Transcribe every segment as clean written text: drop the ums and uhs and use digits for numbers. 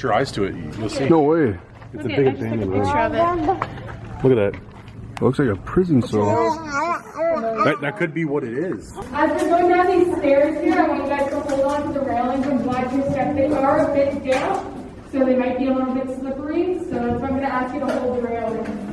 Put your eyes to it, you'll see. No way. It's a big abandoned room. Look at that. It looks like a prison cell. That could be what it is. As we're going down these stairs here, I want you guys to hold on to the railings and watch your step. They are a bit damp, so they might be a little bit slippery. So that's why I'm going to ask you to hold the railings.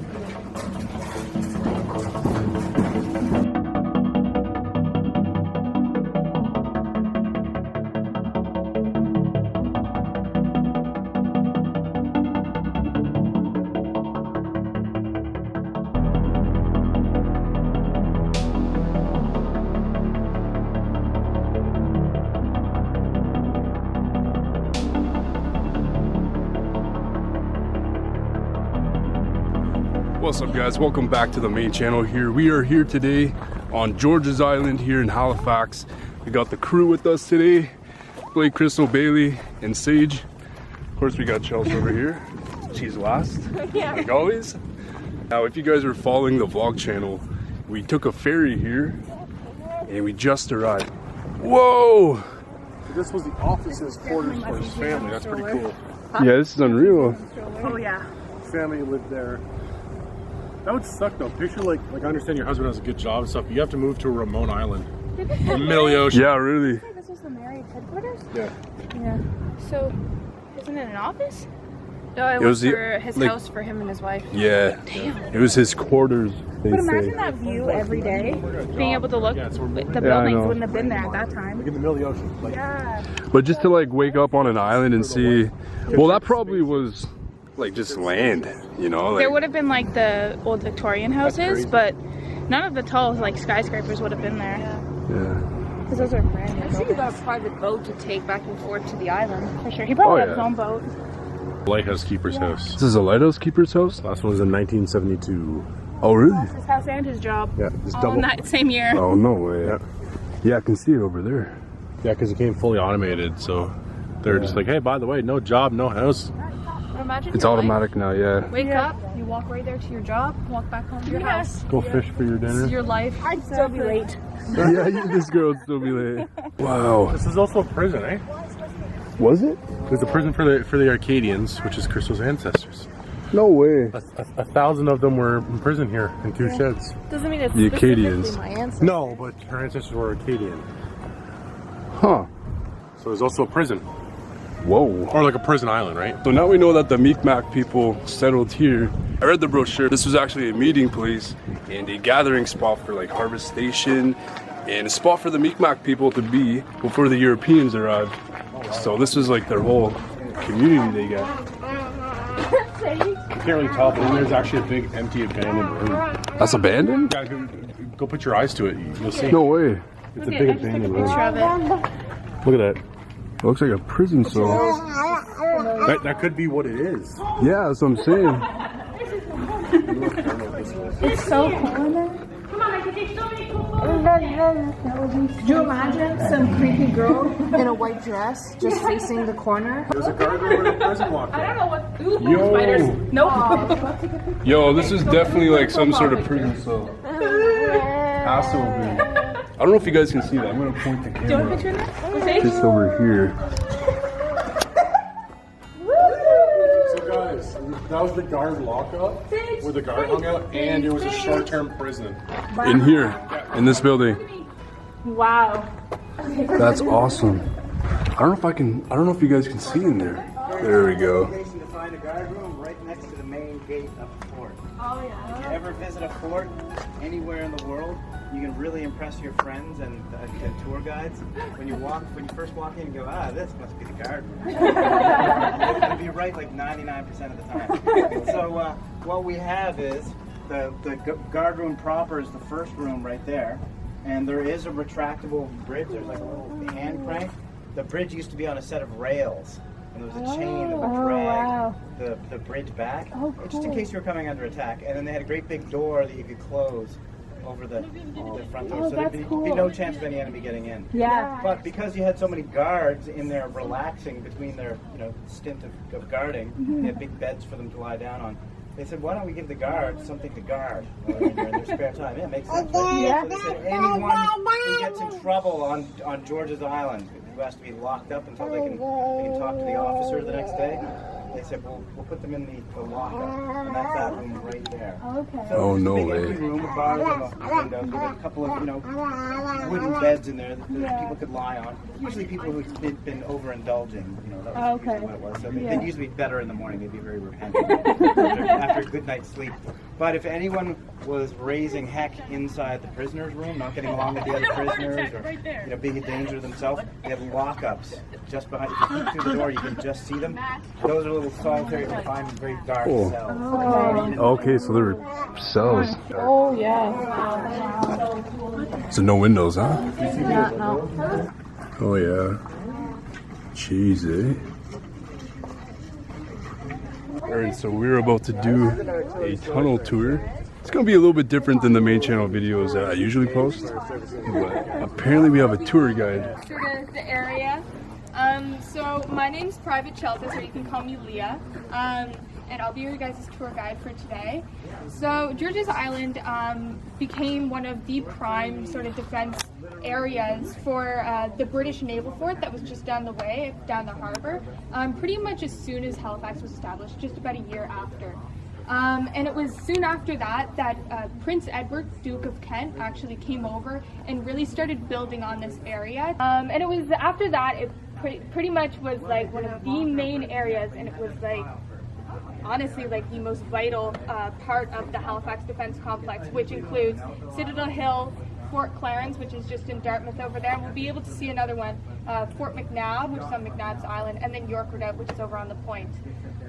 What's up, guys? Welcome back to the main channel here. We are here today on George's Island here in Halifax. We got the crew with us today, Blake, Crystal, Bailey, and Sage. Of course, we got Chelsea over here. She's last, like always. Now, if you guys are following the vlog channel, we took a ferry here and we just arrived. Whoa! This was the officer's quarters for his family. That's pretty cool. Yeah, this is unreal. Oh yeah. His family lived there. That would suck though. Picture like I understand your husband has a good job and stuff, but you have to move to a remote island. In the middle of the ocean. Yeah, really. This was the married headquarters? Yeah. Yeah. So, isn't it an office? No, It was for his like- house for him and his wife. Yeah. Damn. It was his quarters, they But say. imagine that view every day. Being able to look. Yeah, so we're The Yeah, I buildings know. wouldn't have been there at that time. like in the middle of the ocean. Like, Yeah. But just to like wake up on an island and see, well, that probably was like just land, you know? There Like, would have been like the old Victorian houses, crazy. but none of the tall like skyscrapers would have been there. yeah. Because those are brand new. I think you got a private boat to take back and forth to the island. For sure. He probably Oh, had his yeah. own boat. Lighthouse Keeper's house. This is a lighthouse keeper's house? Last one was in 1972. Oh, really? His house and his job. Yeah, just All double. in that same year. Oh, no way. Yeah. Yeah, I can see it over there. Yeah, because it came fully automated, so they're just like, hey, by the way, no job, no house. But imagine It's your life. automatic now, yeah. Wake up, you walk right there to your job, walk back home to your house. Go fish for your This dinner. is your life. I'd still be late. Yeah, this girl would still be late. Wow. This is also a prison, eh? Was it? There's a prison for the Arcadians, which is Crystal's ancestors. No way. 1,000 of them were in prison here in 2 sheds. Doesn't mean it's The Acadians. specifically my ancestors. No, but her ancestors were Acadian. Huh. So there's also a prison. Whoa. Or like a prison island, right? So now we know that the Mi'kmaq people settled here. I read the brochure. This was actually a meeting place and a gathering spot for like harvestation and a spot for the Mi'kmaq people to be before the Europeans arrived. So this was like their whole community they got. You can't really tell, but then there's actually a big empty abandoned room. That's abandoned? Yeah, go put your eyes to it. You'll see. No way. It's a big abandoned room. Picture of it. Look at that. It looks like a prison cell. That could be what it is. Yeah, that's what I'm saying. It's so cool in there. Come on, I can take so many cool photos. Could you imagine some creepy girl in a white dress just facing the corner? There's a guardrail in a prison walk. I don't know what. Ooh, Yo. spiders. Nope. Yo, this is definitely like some sort of prison cell. Has to be. I don't know if you guys can see that. I'm gonna point the Do you want a camera picture of that? just over here. So guys, that was the guard lockup where the guard hung out, and it was a short-term prison. In here, in this building. Wow. That's awesome. I don't know if you guys can see in there. There we go. To find a guard room right next to the main gate of the fort. Oh yeah. If you ever visit a fort anywhere in the world, you can really impress your friends and tour guides. When you first walk in, you go, this must be the guard room. It'll be right like 99% of the time. So what we have is the guard room proper is the first room right there, and there is a retractable bridge. There's like a little hand crank. The bridge used to be on a set of rails, and there was a chain that would drag the bridge back, just in case you were coming under attack. And then they had a great big door that you could close over the front door, so there'd be no chance of any enemy getting in. Yeah. But because you had so many guards in there relaxing between their stint of guarding, they had big beds for them to lie down on. They said, why don't we give the guards something to guard in their spare time? Yeah, it makes sense, right? So they said anyone who gets in trouble on George's Island, who has to be locked up until they can talk to the officer the next day. They said, we'll put them in the lockup, and that's that room right there. Okay. So Oh, it's a no big way. empty room with bars on the windows, with a couple of, wooden beds in there that people could lie on. Usually people who've been overindulging, that was usually what it was. So they'd usually be better in the morning. They'd be very repentant after a good night's sleep. But if anyone was raising heck inside the prisoner's room, not getting along with the other prisoners, or being a danger to themselves, they had lockups just behind. If you peek through the door, you can just see them. Those are little solitary confinement, very dark Cool. cells. Okay, so there were cells. Oh, yeah. So no windows, huh? Yeah, no. Oh yeah. Jeez, eh? Alright, so we're about to do a tunnel tour. It's gonna be a little bit different than the main channel videos that I usually post. But apparently we have a tour guide. Sort of the area. So my name's Private Cheltis, or you can call me Leah. And I'll be your guys' tour guide for today. So Georges Island became one of the prime sort of defense areas for the British naval fort that was just down the way, down the harbor, pretty much as soon as Halifax was established, just about a year after. And it was soon after that Prince Edward, Duke of Kent, actually came over and really started building on this area. And it was after that, it pretty much was like one of the main areas, and it was like, honestly, like the most vital part of the Halifax Defense Complex, which includes Citadel Hill, Fort Clarence, which is just in Dartmouth over there, and we'll be able to see another one, Fort McNabb, which is on McNabb's Island, and then York Redoubt, which is over on the Point.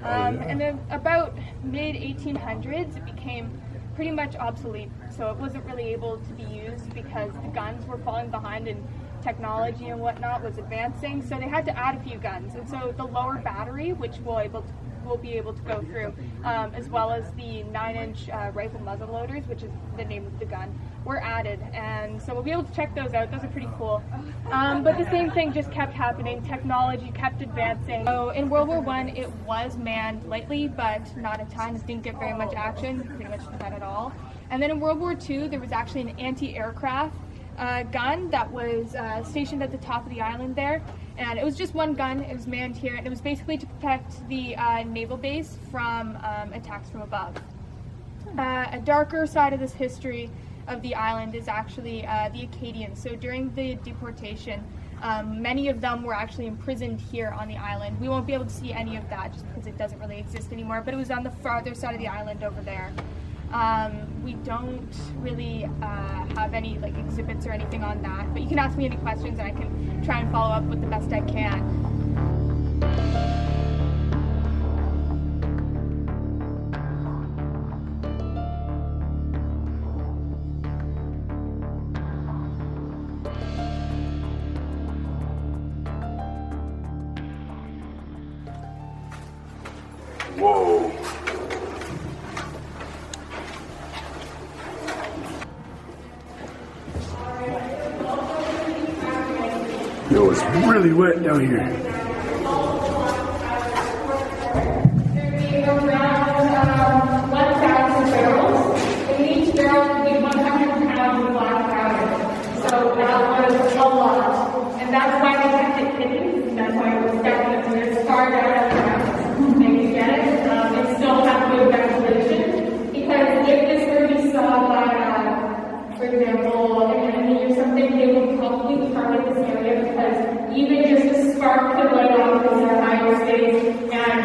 And then about mid-1800s, it became pretty much obsolete, so it wasn't really able to be used because the guns were falling behind and technology and whatnot was advancing, so they had to add a few guns. And so the lower battery, which we'll be able to go through, as well as the 9-inch rifle muzzle loaders, which is the name of the gun, were added. And so we'll be able to check those out. Those are pretty cool. But the same thing just kept happening. Technology kept advancing. So in World War I, it was manned lightly, but not a ton. It didn't get very much action, pretty much none at all. And then in World War II, there was actually an anti-aircraft gun that was stationed at the top of the island there, and it was just one gun. It was manned here, and it was basically to protect the naval base from attacks from above. A darker side of this history of the island is actually the Acadians. So during the deportation, many of them were actually imprisoned here on the island. We won't be able to see any of that just because it doesn't really exist anymore, but it was on the farther side of the island over there. We don't really have any like exhibits or anything on that, but you can ask me any questions and I can try and follow up with the best I can. Whoa. Yo, it's really wet down here. There'd be around 1,000 barrels, and each barrel would be 100 pounds of black powder. So that was a lot, and that's why they kept it hidden, and that's why it was definitely as far down as the ground. They could get it, and still have good ventilation, because if this were to be saw by, for example, an enemy or something, they would probably target this area, because even just a spark could light off this entire space, and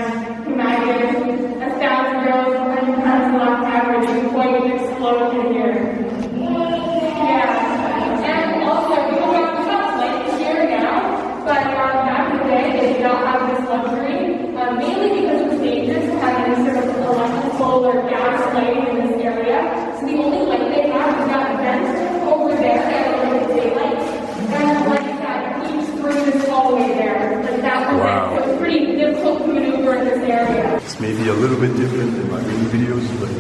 imagine 1,000 barrels, 100 pounds of black powder, just quite an explosion here. Yeah, and also, we have lights here now, but back in the day, they did not have this luxury, mainly because it was dangerous to have any sort of electrical or gas lighting in this area. So the only light they had was that vent over there that was daylight, and the light that keeps through this hallway there. Like that was it. So it was pretty difficult to maneuver in this area. It's maybe a little bit different than my main videos, but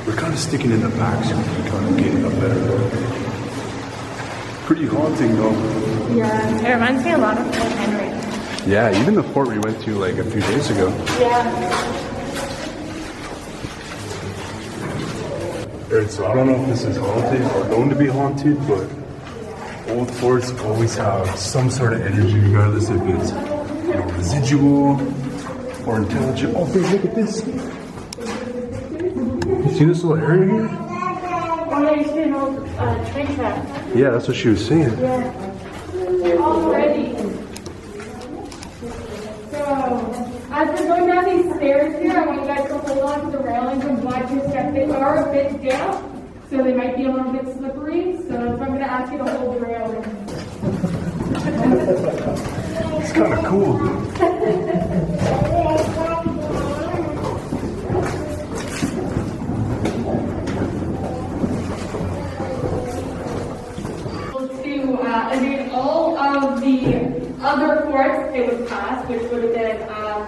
we're kind of sticking in the back so we can kind of get a better look. Pretty haunting though. Yeah, it reminds me a lot of Fort Henry. Yeah, even the fort we went to like a few days ago. Yeah. Alright, so I don't know if this is haunted or known to be haunted, but old forts always have some sort of energy, regardless if it's, you know, residual or intelligent. Oh, babe, look at this. You see this little area here? Oh, yeah, you see an old train track. Yeah, that's what she was saying. Already. So, as we're going down these stairs here, I want you guys to hold on to the railings and watch your step. They are a bit damp, so they might be a little bit slippery. So that's why I'm going to ask you to hold the railings. It's kind of cool. And all of the other forts they would pass, which would have been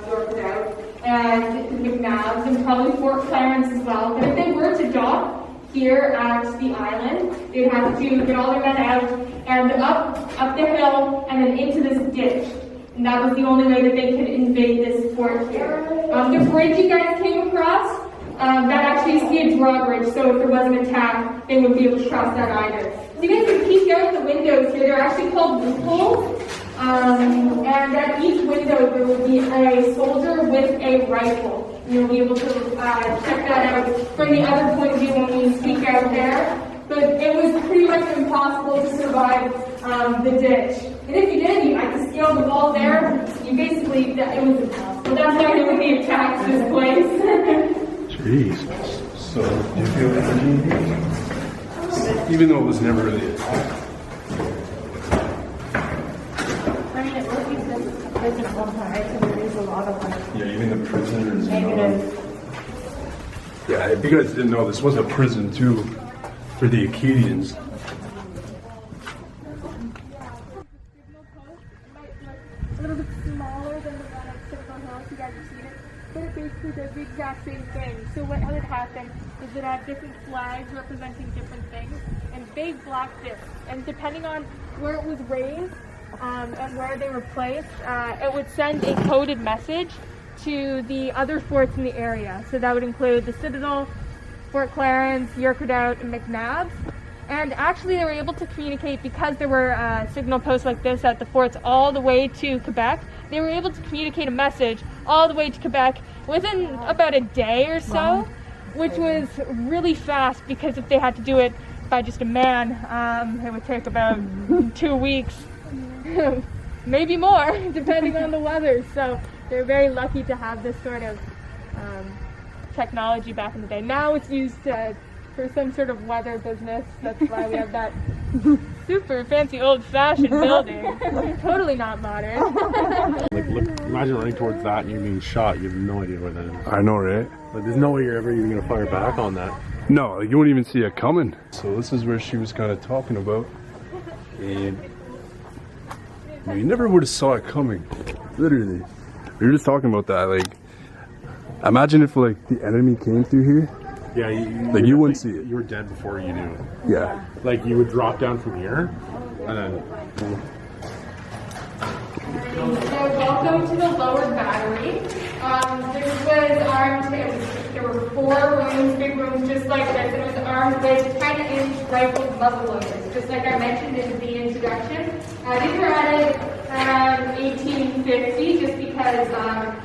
Yorktown and McNabbs and probably Fort Clarence as well. But if they were to dock here at the island, they'd have to get all their men out and up the hill and then into this ditch. And that was the only way that they could invade this fort here. The bridge you guys came across, that actually used to be a drawbridge, so if there was an attack, they wouldn't be able to cross that either. So you guys can peek out the windows here. They're actually called loopholes. And at each window there will be a soldier with a rifle. You'll be able to check that out from the other point of view when we peek out there. But it was pretty much impossible to survive the ditch. And if you did, you had to scale the wall there. You basically, it was impossible. That's why there would be attacks this place. Jeez. So, do you feel energy in here? Even though it was never really a I mean, it looks like this prison at one time, right? So there is a lot of like yeah, even the prisoners. negative. Yeah, if you guys didn't know, this was a prison too for the Acadians. A little bit smaller than the one at Signal Hill, if you guys have seen it. But it basically does the exact same thing. So what would happen is it had different flags representing different things and big black discs. And depending on where it was raised and where they were placed, it would send a coded message to the other forts in the area. So that would include the Citadel, Fort Clarence, York Redoubt, and McNabbs. And actually they were able to communicate because there were signal posts like this at the forts all the way to Quebec. They were able to communicate a message all the way to Quebec within about a day or so, which was really fast because if they had to do it by just a man, it would take about 2 weeks, maybe more, depending on the weather. So they're very lucky to have this sort of technology back in the day. Now it's used for some sort of weather business. That's why we have that super fancy old-fashioned building. Totally not modern. Like, look, imagine running towards that and you're being shot. You have no idea where that is. I know, right? Like, there's no way you're ever even gonna fire back on that. No, like, you won't even see it coming. So this is where she was kind of talking about. And you never would have saw it coming. Literally. We were just talking about that. Like, imagine if like the enemy came through here. Yeah, Like, you wouldn't see it. You were dead before you knew it. Yeah. Like, you would drop down from here, and then... So welcome to the lower battery. This was armed, there were 4 rooms, big rooms just like this. It was armed with 10-inch rifled muzzle loaders, just like I mentioned in the introduction. These were added around 1850 just because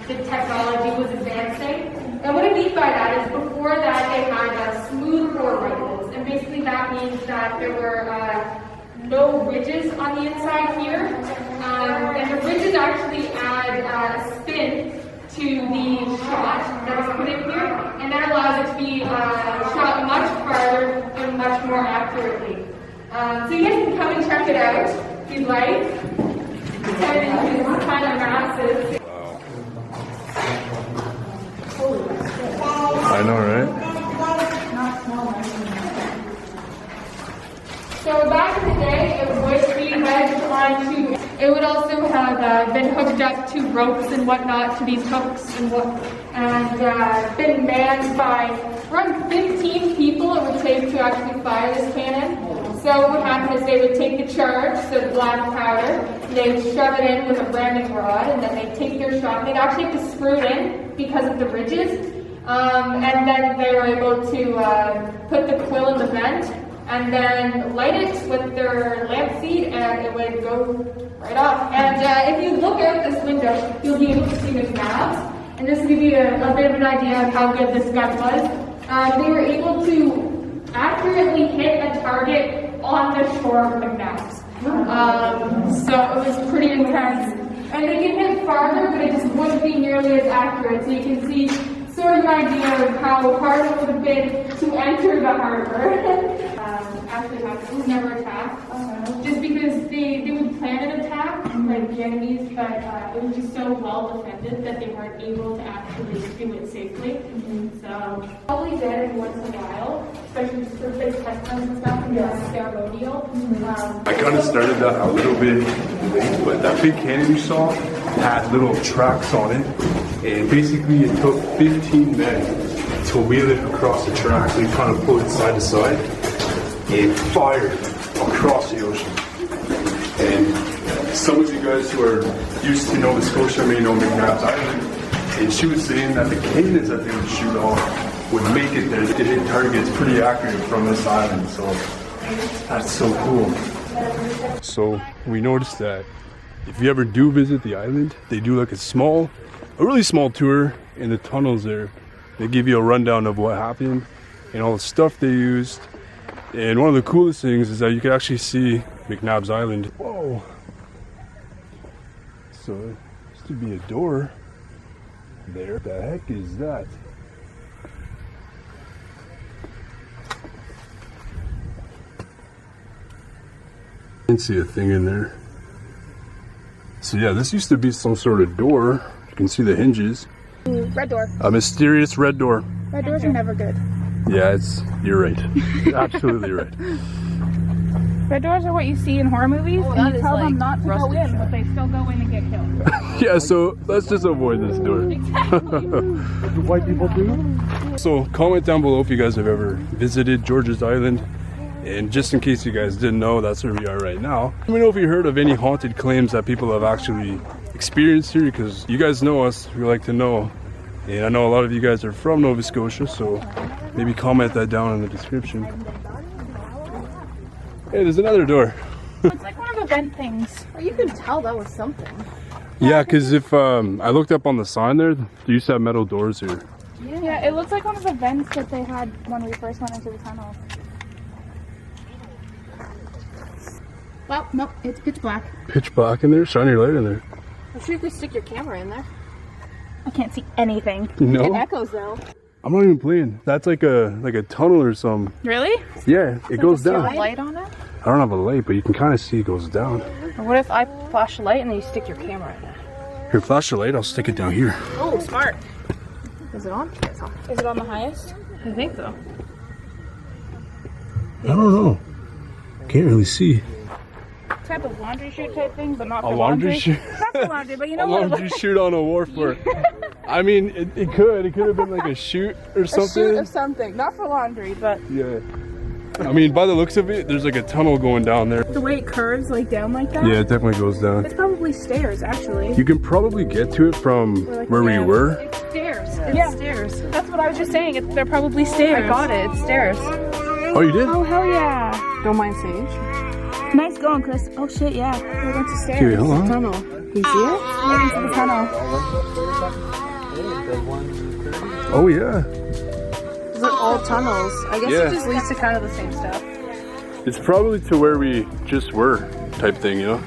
the technology was advancing. And what I mean by that is before that they had smooth bore rifles, and basically that means that there were no ridges on the inside here, and the ridges actually add spin to the shot that is put in here, and that allows it to be shot much farther and much more accurately. So you guys can come and check it out if you'd like. 10 inches is kind of massive. I know, right? So back in the day, it would be wedged onto. It would also have been hooked up to ropes and whatnot to these hooks and been manned by around 15 people. It would take to actually fire this cannon. So what would happen is they would take the charge, so the black powder, they would shove it in with a branding rod, and then they'd take their shot. They'd actually have to screw it in because of the ridges. And then they were able to put the quill in the vent and then light it with their lamp feed, and it would go right off. And if you look out this window, you'll be able to see the McNabs. And just to give you a bit of an idea of how good this gun was, they were able to accurately hit a target on the shore of McNabs. So it was pretty intense. And they can hit farther, but it just wouldn't be nearly as accurate. So you can see sort of an idea of how hard it would have been to enter the harbor. Actually, it was never attacked. Just because they would plan an attack, like the enemies, but it was just so well defended that they weren't able to actually do it safely. So probably did once in a while, especially just for big test runs and stuff, and ceremonial. I kind of started that a little bit late, but that big cannon you saw had little tracks on it, and basically it took 15 men to wheel it across the track. So you kind of pull it side to side and fired across the ocean. And some of you guys who are used to Nova Scotia may know McNab's Island, and she was saying that the cannons that they would shoot off would make it there. They hit targets pretty accurate from this island, so that's so cool. So we noticed that if you ever do visit the island, they do like a really small tour in the tunnels there. They give you a rundown of what happened and all the stuff they used. And one of the coolest things is that you can actually see McNab's Island. Whoa. So there used to be a door there. What the heck is that? I didn't see a thing in there. So yeah, this used to be some sort of door. You can see the hinges. Red door. A mysterious red door. Red doors are never good. Yeah, you're right. Absolutely right. Red doors are what you see in horror movies, and you tell them not to go in, shut. but they still go in and get killed. Yeah, so let's just avoid this door. Do white people do? So comment down below if you guys have ever visited George's Island. And just in case you guys didn't know, that's where we are right now. Let me know if you heard of any haunted claims that people have actually experienced here, because you guys know us, we like to know. And I know a lot of you guys are from Nova Scotia, so maybe comment that down in the description. Hey, there's another door. It's like one of the vent things. Well, you can tell that was something. Yeah, because if I looked up on the sign there, they used to have metal doors here. Yeah, it looks like one of the vents that they had when we first went into the tunnel. Well, nope, it's pitch black. Pitch black in there? Shine your light in there. I'm sure you could stick your camera in there. I can't see anything. It No? echoes though. I'm not even playing. That's like a tunnel or something. Really? Yeah, it goes Do you have down. a light on it? I don't have a light, but you can kind of see it goes down. Or what if I flash a light and then you stick your camera in there? Here, flash your light, I'll stick it down here. Oh, smart. Is it on? It's on. Is it on the highest? I think so. I don't know. Can't really see. Type of laundry chute type thing, but not A for laundry chute? Not for laundry, but you know A what? laundry chute on a wharf for I mean, it could have been like a chute or A something. chute of something, not for laundry, but Yeah. I mean, by the looks of it, there's like a tunnel going down there. the way it curves like down like that. Yeah, it definitely goes down. It's probably stairs, actually. You can probably get to it from where we were. It's stairs. It's stairs. That's what I was just saying. They're probably stairs. I got it. It's stairs. Oh, you did? Oh, hell yeah. Don't mind Sage. Nice going, Chris. Oh, shit, yeah. We went to stairs. Okay, hold on. Tunnel. You see it? Went into the tunnel. Oh, yeah. These are all tunnels. I guess Yeah. it just leads to kind of the same stuff. It's probably to where we just were, type thing, you know?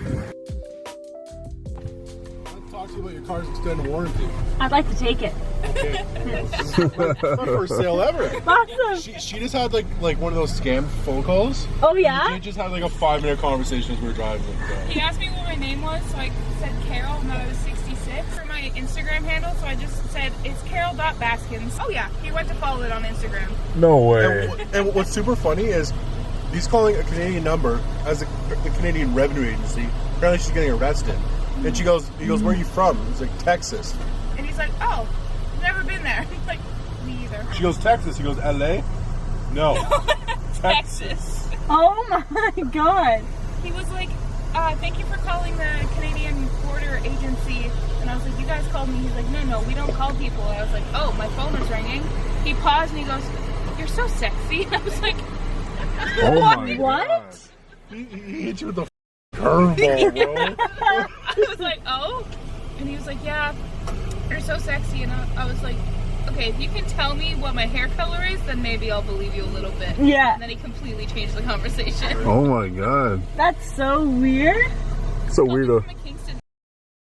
Let's talk to you about your car's extended warranty. I'd like to take it. Not first sale ever. Awesome. She just had like one of those scam phone calls. Oh, yeah? She just had like a 5-minute conversation as we were driving. He asked me what my name was, so I said Carol, and that I was 66 for my Instagram handle, so I just said, it's Carol.Baskins. Oh yeah, he went to follow it on Instagram. No way. And what's super funny is he's calling a Canadian number as the Canadian Revenue Agency. Apparently she's getting arrested. And he goes, where are you from? He's like, Texas. And he's like, oh, never been there. He's like, me either. She goes, Texas. He goes, LA? No. Texas. Oh, my God. He was like, thank you for calling the Canadian Border Agency. And I was like, you guys called me. He's like, no, we don't call people. I was like, oh, my phone is ringing. He paused and he goes, you're so sexy. And I was like, Oh my What? God. He hit you with the curveball, bro. I was like, oh? And he was like, yeah, you're so sexy. And I was like, okay, if you can tell me what my hair color is, then maybe I'll believe you a little bit. Yeah. And then he completely changed the conversation. Oh my God. That's so weird. So weirdo. From a Kingston.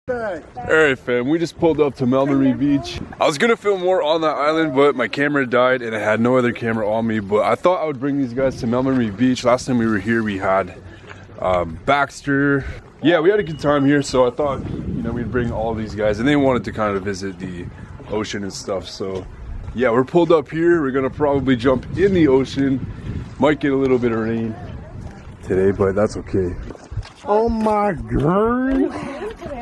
Alright fam, we just pulled up to Melmarie Beach. I was gonna film more on that island, but my camera died and I had no other camera on me. But I thought I would bring these guys to Melmarie Beach. Last time we were here, we had Baxter. Yeah, we had a good time here, so I thought, you know, we'd bring all these guys. And they wanted to kind of visit the ocean and stuff. So yeah, we're pulled up here. We're gonna probably jump in the ocean. Might get a little bit of rain today, but that's okay. Oh my God.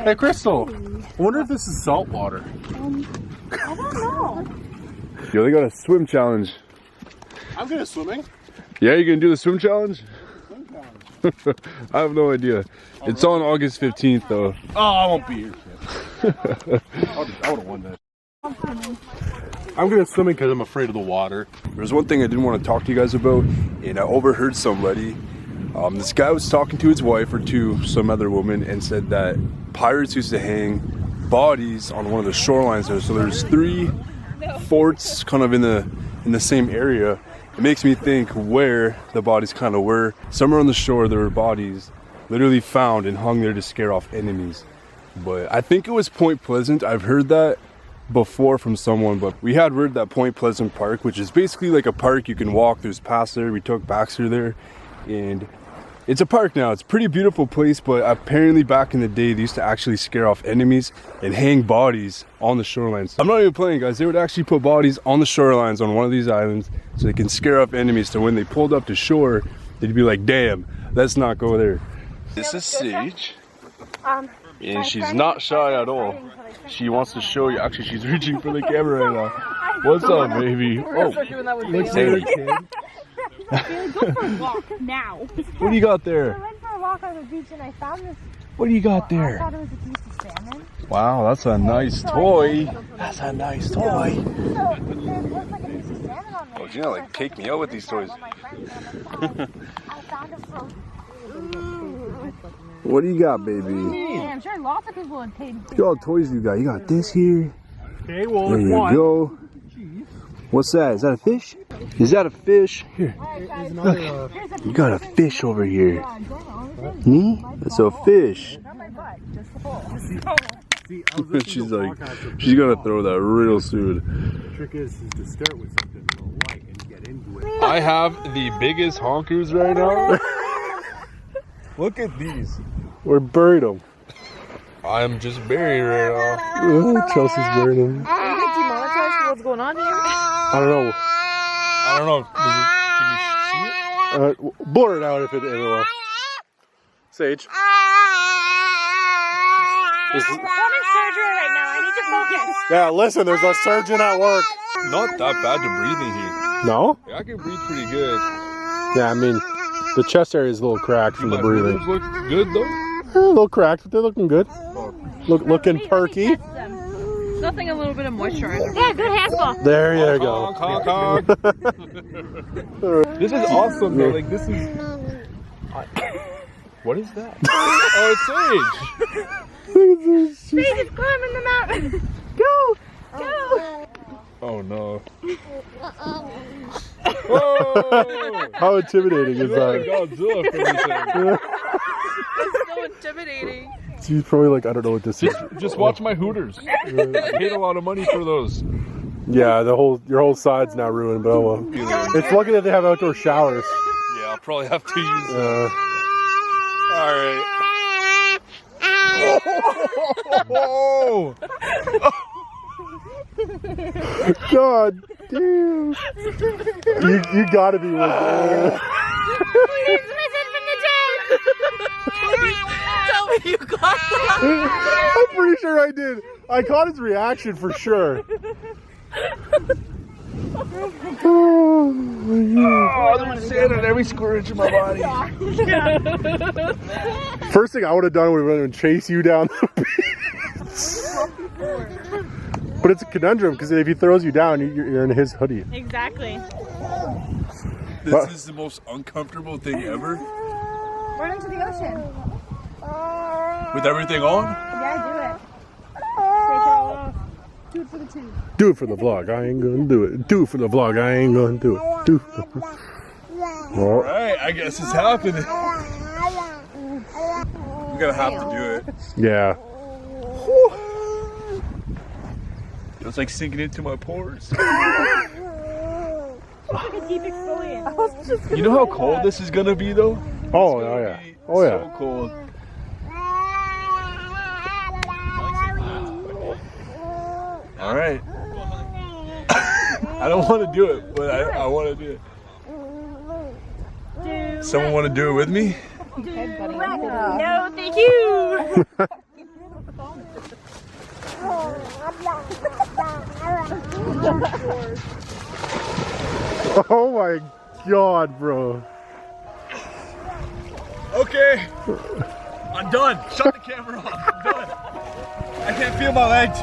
Hey, Crystal. I wonder if this is salt water. I don't know. Yo, they got a swim challenge. I'm good at swimming. Yeah, you gonna do the swim challenge? I have no idea. It's on August 15th though. Oh, I won't be here. I would have won that. I'm good at swimming because I'm afraid of the water. There's one thing I didn't want to talk to you guys about, and I overheard somebody. This guy was talking to his wife or to some other woman and said that pirates used to hang bodies on one of the shorelines there. So there's 3 forts kind of in the same area. It makes me think where the bodies kind of were. Somewhere on the shore there were bodies literally found and hung there to scare off enemies. But I think it was Point Pleasant. I've heard that before from someone, but we had heard that Point Pleasant Park, which is basically like a park you can walk. There's paths there. We took Baxter there, and it's a park now. It's a pretty beautiful place, but apparently back in the day they used to actually scare off enemies and hang bodies on the shorelines. I'm not even playing, guys. They would actually put bodies on the shorelines on one of these islands so they can scare off enemies. So when they pulled up to shore, they'd be like, damn, let's not go there. This is Sage, and she's not shy at all. She wants to show you. Actually, she's reaching for the camera right now. What's up, baby? Oh, hey. Go for a walk now. What do you got there? I went for a walk on the beach and I found this. What do you got I there? thought it was a piece of salmon. Wow, that's a nice toy. That's a nice toy. So it looks like a piece of salmon on there. Oh, you know, like, take me out with these toys. I found it from. What do you got, baby? Yeah, I'm sure lots of people would pay. Look at all the toys you got. You got this here. Okay, well, There you go. What's that? Is that a fish? Is that a fish? Here. You got a fish over here. Me? That's a fish. She's like, she's gonna throw that real soon. The trick is to start with something you don't like and get into it. I have the biggest honkers right now. Look at these. We're buried them. I'm just buried right now. Chelsea's buried them. Are you demonetized for what's going on here? I don't know. I don't know. Can you see it? Blur it out if it will. Sage. I'm in surgery right now. I need to focus. Yeah, listen, there's a surgeon at work. Not that bad to breathe in here. No? Yeah, I can breathe pretty good. Yeah, I mean, the chest area is a little cracked from the breathing. Boobs look good though. A little cracked, but they're looking good. Looking perky. Nothing, a little bit of moisturizer. Yeah, good handball. There you go. Honk, honk, honk. This is awesome though. Like this is. What is that? Oh, it's Sage. Sage is climbing the mountain. Go, go. Oh no. Whoa! How intimidating is that? Godzilla for a second. It's so intimidating. She's probably like, I don't know what this is. Just watch my Hooters. I paid a lot of money for those. Yeah, your whole side's now ruined, but oh well. It's lucky that they have outdoor showers. Yeah, I'll probably have to use them. All right. Oh! God damn. You gotta be with me. Please listen from the top. Tell me you got that. I'm pretty sure I did. I caught his reaction for sure. Oh, there's sand on every square inch of my body. First thing I would have done would have been chase you down the beach. But it's a conundrum because if he throws you down, you're in his hoodie. Exactly. This is the most uncomfortable thing ever. Run into the ocean. With everything on? Yeah, do it. Take it all off. Do it for the team. Do it for the vlog. I ain't gonna do it. Do it for the vlog. I ain't gonna do it. Do it. All right, I guess it's happening. I'm gonna have to do it. Yeah. It's like sinking into my pores. You know how cold this is gonna be, though? Oh yeah. Oh yeah. So cold. All right. I don't want to do it, but I want to do it. Someone want to do it with me? No, thank you. Oh my God, bro. Okay. I'm done. Shut the camera off. I'm done. I can't feel my legs.